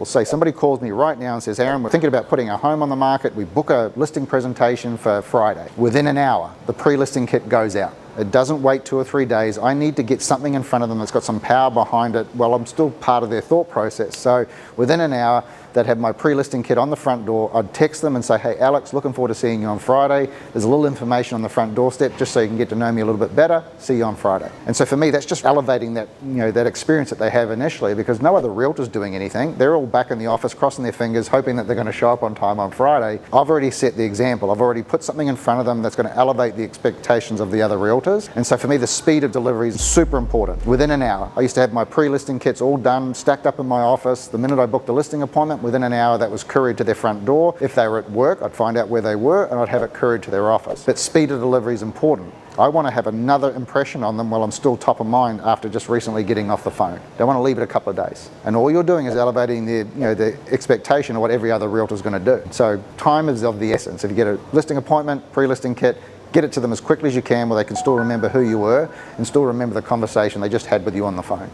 Say somebody calls me right now and says, Aaron, we're thinking about putting our home on the market. We book a listing presentation for Friday. Within an hour, the pre-listing kit goes out. It doesn't wait 2 or 3 days. I need to get something in front of them that's got some power behind it while I'm still part of their thought process. So within an hour, they'd have my pre-listing kit on the front door. I'd text them and say, hey, Alex, looking forward to seeing you on Friday. There's a little information on the front doorstep just so you can get to know me a little bit better. See you on Friday. And so for me, that's just elevating that, that experience that they have initially, because no other realtor's doing anything. They're all back in the office crossing their fingers, hoping that they're going to show up on time on Friday. I've already set the example. I've already put something in front of them that's going to elevate the expectations of the other realtors. And so for me, the speed of delivery is super important. Within an hour, I used to have my pre-listing kits all done, stacked up in my office. The minute I booked a listing appointment, within an hour that was couriered to their front door. If they were at work, I'd find out where they were and I'd have it couriered to their office. But speed of delivery is important. I want to have another impression on them while I'm still top of mind after just recently getting off the phone. Don't want to leave it a couple of days. And all you're doing is elevating the expectation of what every other realtor is going to do. So time is of the essence. If you get a listing appointment, pre-listing kit, get it to them as quickly as you can where they can still remember who you were and still remember the conversation they just had with you on the phone.